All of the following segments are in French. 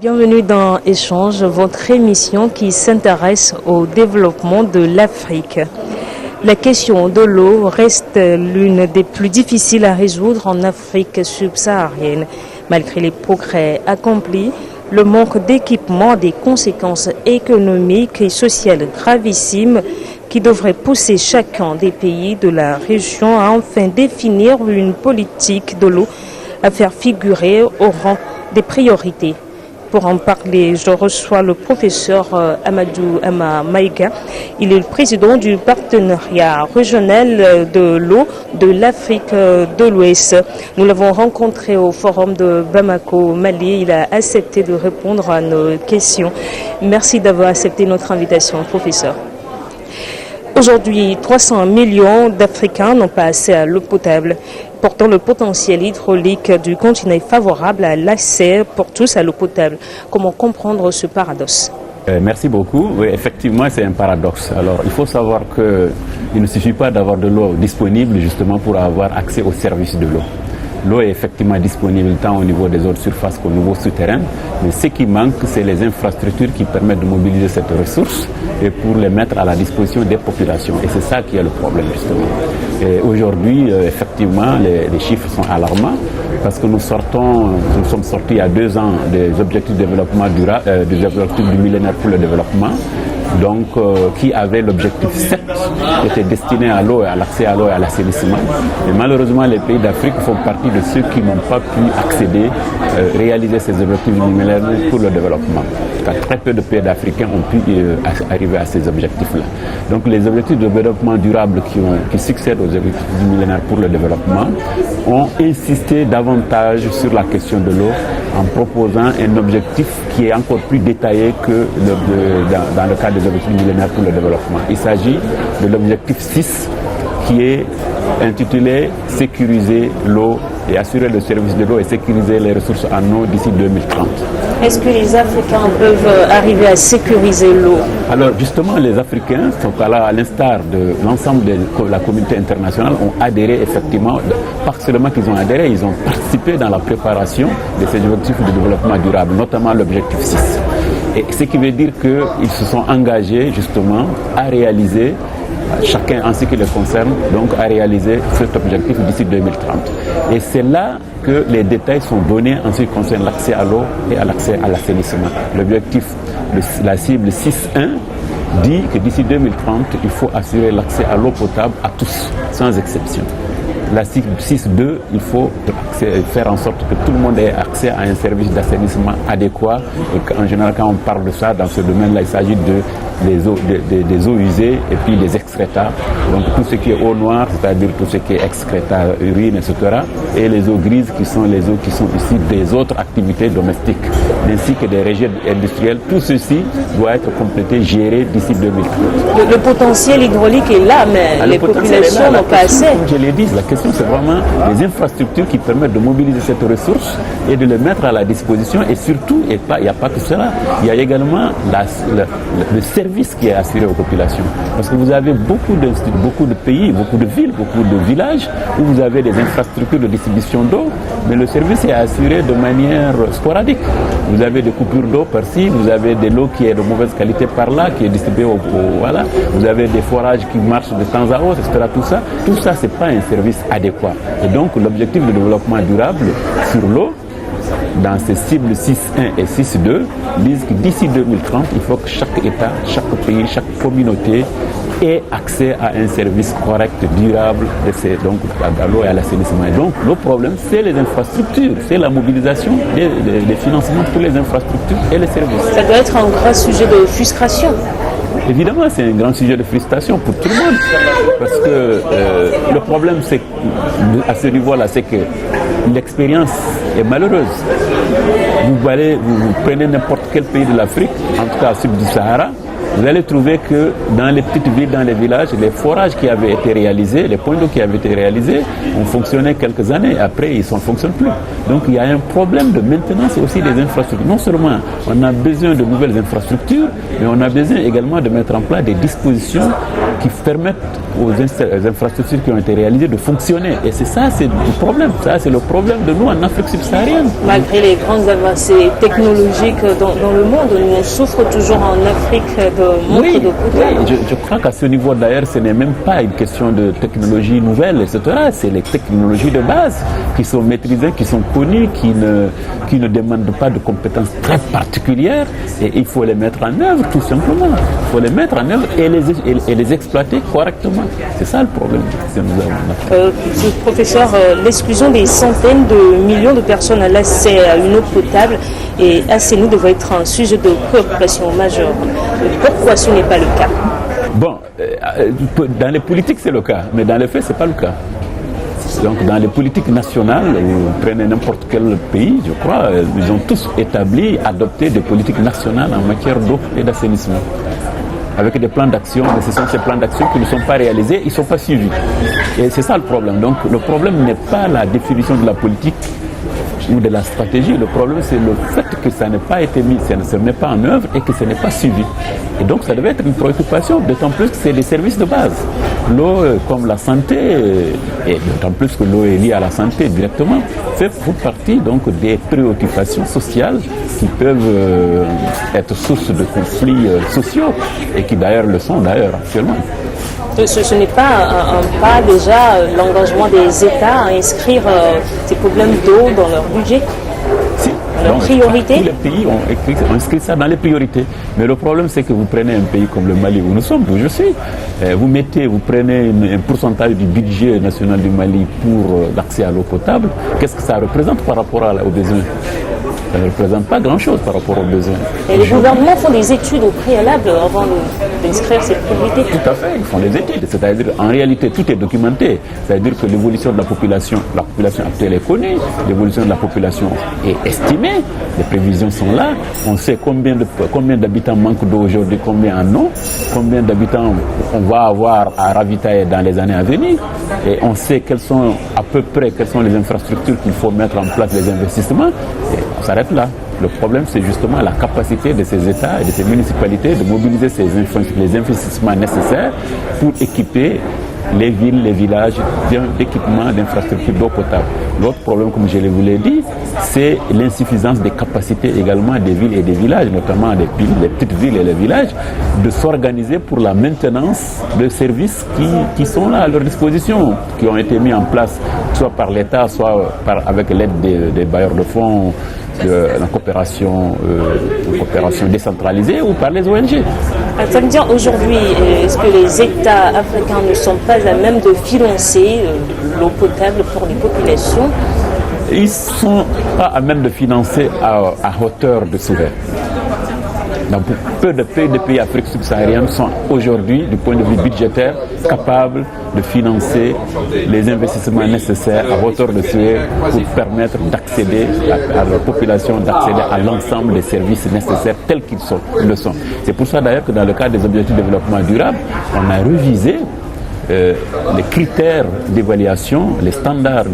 Bienvenue dans Échange, votre émission qui s'intéresse au développement de l'Afrique. La question de l'eau reste l'une des plus difficiles à résoudre en Afrique subsaharienne. Malgré les progrès accomplis, le manque d'équipement a des conséquences économiques et sociales gravissimes qui devraient pousser chacun des pays de la région à enfin définir une politique de l'eau à faire figurer au rang des priorités. Pour en parler, je reçois le professeur Amadou Ama Maïga. Il est le président du partenariat régional de l'eau de l'Afrique de l'Ouest. Nous l'avons rencontré au forum de Bamako, Mali. Il a accepté de répondre à nos questions. Merci d'avoir accepté notre invitation, professeur. Aujourd'hui, 300 millions d'Africains n'ont pas accès à l'eau potable. Pourtant, le potentiel hydraulique du continent est favorable à l'accès pour tous à l'eau potable. Comment comprendre ce paradoxe? Merci beaucoup. Oui, effectivement, c'est un paradoxe. Alors, il faut savoir qu'il ne suffit pas d'avoir de l'eau disponible justement pour avoir accès aux services de l'eau. L'eau est effectivement disponible tant au niveau des eaux de surface qu'au niveau souterrain, mais ce qui manque, c'est les infrastructures qui permettent de mobiliser cette ressource et pour les mettre à la disposition des populations. Et c'est ça qui est le problème justement. Et aujourd'hui, effectivement, les chiffres sont alarmants parce que nous sommes sortis il y a 2 ans des objectifs de développement durable, des objectifs du millénaire pour le développement. Donc, qui avait l'objectif 7, qui était destiné à l'eau et à l'accès à l'eau et à l'assainissement. Et malheureusement, les pays d'Afrique font partie de ceux qui n'ont pas pu accéder, réaliser ces objectifs millénaires pour le développement. Car très peu de pays africains ont pu arriver à ces objectifs-là. Donc, les objectifs de développement durable qui succèdent aux objectifs du millénaire pour le développement ont insisté davantage sur la question de l'eau en proposant un objectif qui est encore plus détaillé que dans le cadre des objectifs millénaires pour le développement. Il s'agit de l'objectif 6 qui est intitulé « Sécuriser l'eau et assurer le service de l'eau et sécuriser les ressources en eau d'ici 2030 ». Est-ce que les Africains peuvent arriver à sécuriser l'eau? Alors justement, les Africains, à l'instar de l'ensemble de la communauté internationale, ont adhéré effectivement, pas seulement qu'ils ont adhéré, ils ont participé dans la préparation de ces objectifs de développement durable, notamment l'objectif 6. Et ce qui veut dire qu'ils se sont engagés justement à réaliser, chacun en ce qui les concerne, donc à réaliser cet objectif d'ici 2030. Et c'est là que les détails sont donnés en ce qui concerne l'accès à l'eau et à l'accès à l'assainissement. L'objectif, la cible 6.1 dit que d'ici 2030, il faut assurer l'accès à l'eau potable à tous, sans exception. La cible 6.2, il faut faire en sorte que tout le monde ait accès à un service d'assainissement adéquat. Et en général, quand on parle de ça, dans ce domaine-là, il s'agit des eaux usées et puis des excréta. Donc tout ce qui est eau noire, c'est-à-dire tout ce qui est excréta, urine, etc. Et les eaux grises qui sont les eaux qui sont issues des autres activités domestiques, ainsi que des régions industrielles. Tout ceci doit être complété, géré d'ici 2030. Le potentiel hydraulique est là, mais les populations n'ont pas assez. Comme je l'ai dit, la question c'est vraiment les infrastructures qui permettent de mobiliser cette ressource et de le mettre à la disposition. Et surtout, il n'y a pas que cela, il y a également le service qui est assuré aux populations. Parce que vous avez beaucoup de pays, beaucoup de villes, beaucoup de villages où vous avez des infrastructures de distribution d'eau, mais le service est assuré de manière sporadique. Vous avez des coupures d'eau par-ci, vous avez de l'eau qui est de mauvaise qualité par-là, qui est distribuée voilà. Vous avez des forages qui marchent de temps à autre, etc. Tout ça, c'est pas un service adéquat. Et donc, l'objectif de développement durable sur l'eau, dans ces cibles 6.1 et 6.2, disent que d'ici 2030, il faut que chaque État, chaque pays, chaque communauté ait accès à un service correct, durable, donc à l'eau et à l'assainissement. Et donc, le problème, c'est les infrastructures, c'est la mobilisation des financements pour les infrastructures et les services. Ça doit être un grand sujet de frustration. Évidemment, c'est un grand sujet de frustration pour tout le monde. Parce que le problème, c'est à ce niveau-là, c'est que l'expérience est malheureuse. Vous prenez n'importe quel pays de l'Afrique, en tout cas au sud du Sahara, vous allez trouver que dans les petites villes, dans les villages, les forages qui avaient été réalisés, les points d'eau qui avaient été réalisés, ont fonctionné quelques années, après ils ne fonctionnent plus. Donc il y a un problème de maintenance aussi des infrastructures. Non seulement on a besoin de nouvelles infrastructures, mais on a besoin également de mettre en place des dispositions qui permettent aux infrastructures qui ont été réalisées de fonctionner. Et c'est ça, c'est le problème. Ça, c'est le problème de nous en Afrique subsaharienne. Malgré les grandes avancées technologiques dans le monde, nous on souffre toujours en Afrique de manque d'eau potable. Oui, je crois qu'à ce niveau d'ailleurs, ce n'est même pas une question de technologie nouvelle, etc. C'est les technologies de base qui sont maîtrisées, qui sont connues, qui ne demandent pas de compétences très particulières. Et il faut les mettre en œuvre, tout simplement. Il faut les mettre en œuvre et les exploiter correctement. C'est ça le problème que nous avons. Professeur, l'exclusion des centaines de millions de personnes à l'accès à une eau potable et assainissement devrait être un sujet de préoccupation majeure. Pourquoi ce n'est pas le cas? Bon, dans les politiques c'est le cas, mais dans les faits c'est pas le cas. Donc dans les politiques nationales, vous prenez n'importe quel pays, je crois, ils ont tous établi, adopté des politiques nationales en matière d'eau et d'assainissement. Avec des plans d'action, mais ce sont ces plans d'action qui ne sont pas réalisés, ils ne sont pas suivis. Et c'est ça le problème. Donc le problème n'est pas la définition de la politique ou de la stratégie, le problème c'est le fait que ça n'a pas été mis, ça ne met pas en œuvre et que ce n'est pas suivi. Et donc ça devait être une préoccupation, d'autant plus que c'est des services de base. L'eau comme la santé, et d'autant plus que l'eau est liée à la santé directement, fait partie donc des préoccupations sociales qui peuvent être source de conflits sociaux et qui d'ailleurs le sont actuellement. Ce n'est pas un pas déjà l'engagement des États à inscrire ces problèmes d'eau dans leur budget, si. Leur priorité. Tous les pays ont inscrit ça dans les priorités. Mais le problème, c'est que vous prenez un pays comme le Mali, où nous sommes, où je suis, vous prenez un pourcentage du budget national du Mali pour l'accès à l'eau potable. Qu'est-ce que ça représente par rapport aux besoins? Ça ne représente pas grand-chose par rapport aux besoins. Et les gouvernements font des études au préalable avant d'inscrire ces priorités? Tout à fait, ils font des études. C'est-à-dire, en réalité, tout est documenté. C'est-à-dire que l'évolution de la population actuelle est connue, l'évolution de la population est estimée, les prévisions sont là, on sait combien d'habitants manquent d'eau aujourd'hui, combien en ont, combien d'habitants on va avoir à ravitailler dans les années à venir, et on sait quelles sont les infrastructures qu'il faut mettre en place, les investissements, et on s'arrête là. Le problème, c'est justement la capacité de ces États et de ces municipalités de mobiliser les investissements nécessaires pour équiper les villes, les villages d'équipements, d'infrastructures d'eau potable. L'autre problème, comme je vous l'ai dit, c'est l'insuffisance des capacités également des villes et des villages, notamment les petites villes et les villages, de s'organiser pour la maintenance de services qui sont là à leur disposition, qui ont été mis en place soit par l'État, soit avec l'aide des bailleurs de fonds, de la coopération décentralisée ou par les ONG. Ça veut dire aujourd'hui, est-ce que les États africains ne sont pas à même de financer l'eau potable pour les populations? Ils ne sont pas à même de financer à hauteur de souhait. Donc, peu de pays d'Afrique subsaharienne sont aujourd'hui, du point de vue budgétaire, capables de financer les investissements nécessaires à hauteur de souhait pour permettre d'accéder à la population, d'accéder à l'ensemble des services nécessaires tels qu'ils le sont. C'est pour ça d'ailleurs que dans le cadre des objectifs de développement durable, on a révisé les critères d'évaluation, les standards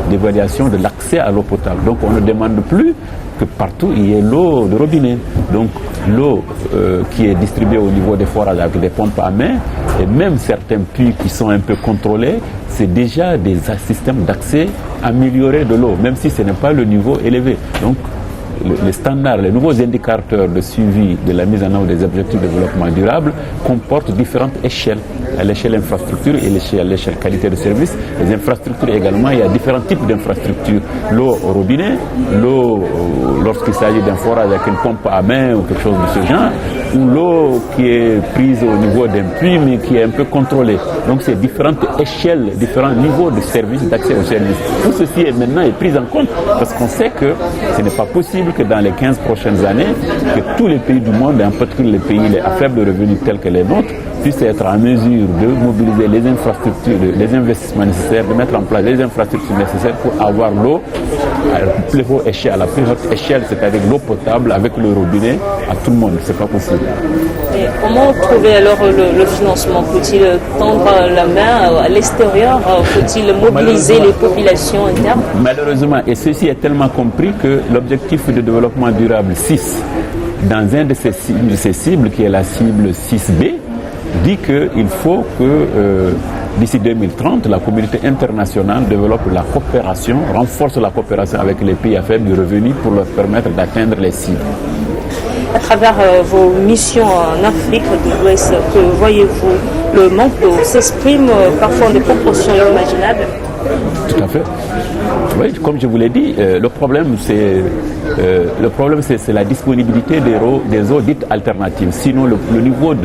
d'évaluation de l'accès à l'eau potable. Donc on ne demande plus que partout il y ait l'eau de robinet. Donc l'eau qui est distribuée au niveau des forages avec des pompes à main, et même certains puits qui sont un peu contrôlés, c'est déjà des systèmes d'accès améliorés de l'eau, même si ce n'est pas le niveau élevé. Donc les standards, les nouveaux indicateurs de suivi de la mise en œuvre des objectifs de développement durable comportent différentes échelles. À l'échelle infrastructure et à l'échelle qualité de service. Les infrastructures également, il y a différents types d'infrastructures. L'eau au robinet, l'eau lorsqu'il s'agit d'un forage avec une pompe à main ou quelque chose de ce genre, ou l'eau qui est prise au niveau d'un puits mais qui est un peu contrôlée. Donc c'est différentes échelles, différents niveaux de services, d'accès aux services. Tout ceci est maintenant pris en compte parce qu'on sait que ce n'est pas possible que dans les 15 prochaines années, que tous les pays du monde, et en particulier les pays à faible revenu tels que les nôtres, puissent être en mesure de mobiliser les infrastructures, les investissements nécessaires, de mettre en place les infrastructures nécessaires pour avoir l'eau à la plus haute échelle, c'est-à-dire l'eau potable avec le robinet à tout le monde. C'est pas possible. Et comment trouver alors le financement? Faut-il tendre la main à l'extérieur? Faut-il mobiliser les populations internes? Malheureusement, et ceci est tellement compris que l'objectif de développement durable 6, dans un de ces cibles qui est la cible 6B, dit qu'il faut que d'ici 2030, la communauté internationale développe la coopération, renforce la coopération avec les pays à faible revenu pour leur permettre d'atteindre les cibles. À travers vos missions en Afrique de l'Ouest, que voyez-vous? Le manque d'eau s'exprime parfois en des proportions inimaginables. Tout à fait. Oui, comme je vous l'ai dit, le problème c'est la disponibilité des eaux dites alternatives. Sinon, le niveau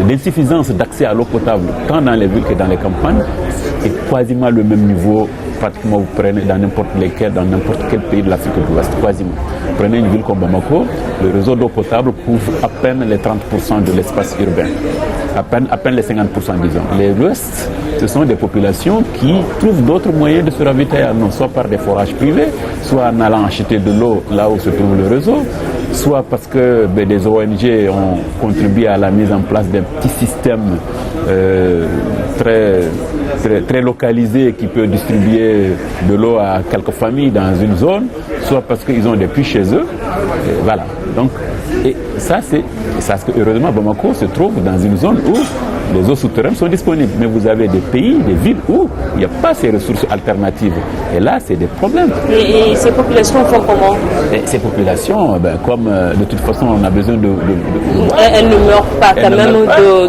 d'insuffisance d'accès à l'eau potable, tant dans les villes que dans les campagnes, est quasiment le même niveau. Pratiquement, vous prenez dans n'importe quel pays de l'Afrique de l'Ouest, quasiment. Prenez une ville comme Bamako, le réseau d'eau potable couvre à peine les 30% de l'espace urbain, à peine les 50%, disons. L'Ouest, ce sont des populations qui trouvent d'autres moyens de se ravitailler en eau, soit par des forages privés, soit en allant acheter de l'eau là où se trouve le réseau, soit parce que des ONG ont contribué à la mise en place d'un petit système très localisé qui peut distribuer de l'eau à quelques familles dans une zone, soit parce qu'ils ont des puits chez eux. Et voilà. Donc, et ça, c'est heureusement, Bamako se trouve dans une zone où les eaux souterraines sont disponibles. Mais vous avez des pays, des villes où il n'y a pas ces ressources alternatives. Et là, c'est des problèmes. Et ces populations font comment? Et ces populations, comme de toute façon, on a besoin de elles ne meurent pas quand même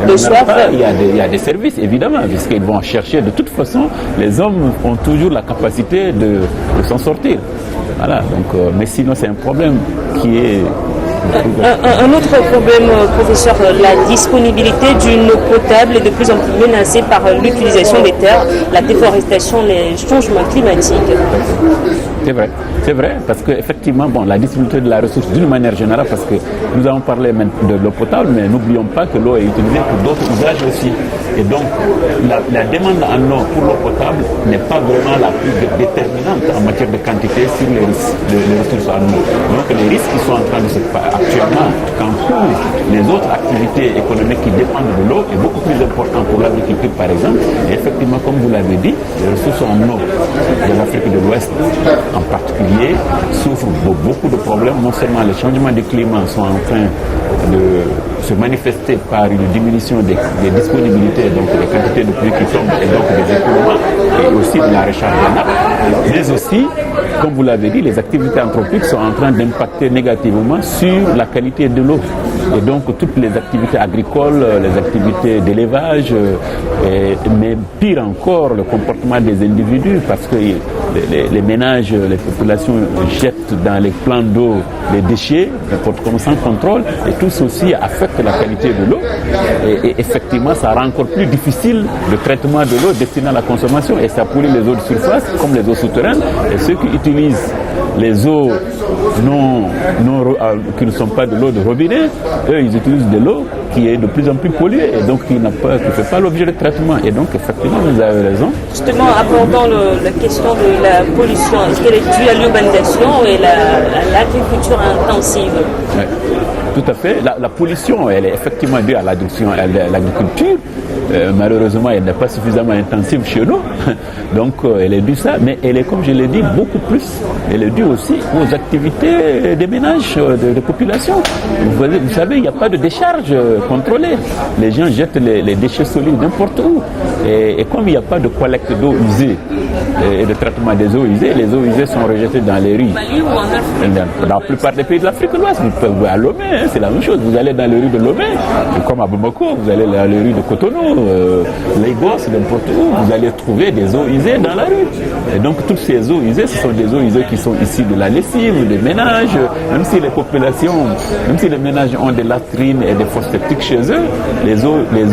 de soif. Il y a des services, évidemment, puisqu'ils vont chercher. De toute façon, les hommes ont toujours la capacité de s'en sortir. Voilà. Donc, mais sinon, c'est un problème qui est... Un autre problème, professeur, la disponibilité d'une eau potable est de plus en plus menacée par l'utilisation des terres, la déforestation, les changements climatiques. C'est vrai, parce qu'effectivement, la disponibilité de la ressource d'une manière générale, parce que nous avons parlé de l'eau potable, mais n'oublions pas que l'eau est utilisée pour d'autres usages aussi. Et donc, la demande en eau pour l'eau potable n'est pas vraiment la plus déterminante en matière de quantité sur les ressources en eau. Donc, les risques qui sont en train de se passer actuellement, quand les autres activités économiques qui dépendent de l'eau est beaucoup plus important pour l'agriculture, par exemple. Et effectivement, comme vous l'avez dit, les ressources en eau de l'Afrique de l'Ouest, en particulier, souffrent beaucoup de problèmes. Non seulement les changements de climat sont en train de se manifester par une diminution des disponibilités, donc des quantités de pluie qui tombent et donc des écoulements, et aussi de la recharge des nappes, mais aussi, comme vous l'avez dit, les activités anthropiques sont en train d'impacter négativement sur la qualité de l'eau. Et donc toutes les activités agricoles, les activités d'élevage, mais pire encore, le comportement des individus, parce que les ménages, les populations jettent dans les plans d'eau les déchets, comme sans contrôle, et tout ceci affecte la qualité de l'eau. Et effectivement, ça rend encore plus difficile le traitement de l'eau destiné à la consommation, et ça pollue les eaux de surface, comme les eaux souterraines, et ceux qui utilisent les eaux qui ne sont pas de l'eau de robinet, eux, ils utilisent de l'eau qui est de plus en plus polluée et donc qui ne fait pas l'objet de traitement. Et donc, effectivement, vous avez raison. Justement, abordant la question de la pollution, est-ce qu'elle est due à l'urbanisation et à l'agriculture intensive? Oui, tout à fait. La pollution, elle est effectivement due à l'agriculture. Malheureusement, elle n'est pas suffisamment intensive chez nous. Donc, elle est due à ça. Mais elle est, comme je l'ai dit, beaucoup plus. Elle est due aussi aux activités des ménages, de population. Vous savez, il n'y a pas de décharge contrôlée. Les gens jettent les déchets solides n'importe où. Et comme il n'y a pas de collecte d'eau usée et de traitement des eaux usées, les eaux usées sont rejetées dans les rues. Dans la plupart des pays de l'Afrique de l'Ouest, vous pouvez à Lomé, c'est la même chose. Vous allez dans les rues de Lomé, comme à Bamako, vous allez dans les rues de Cotonou, Lagos, n'importe où, vous allez trouver des eaux usées dans la rue. Et donc toutes ces eaux usées, ce sont des eaux usées qui sont issues de la lessive, des ménages, même si les populations, même si les ménages ont des latrines et des fosses septiques chez eux, les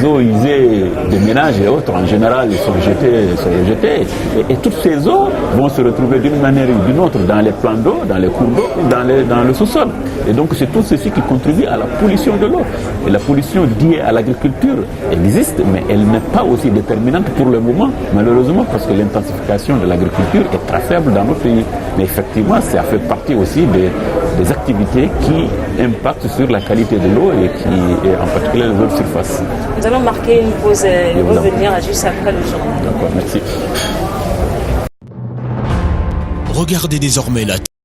eaux usées des ménages et autres, en général, sont rejetées. Et toutes ces eaux vont se retrouver d'une manière ou d'une autre dans les plans d'eau, dans les cours d'eau, dans le sous-sol. Et donc c'est tout ceci qui contribue à la pollution de l'eau. Et la pollution liée à l'agriculture existe, mais elle n'est pas aussi déterminante pour le moment, malheureusement, parce que l'intensification de l'agriculture est très faible dans nos pays. Mais effectivement, ça fait partie aussi des activités qui impactent sur la qualité de l'eau et en particulier les eaux de surface. Nous allons marquer une pause et revenir juste après le journal. D'accord, merci. Regardez désormais la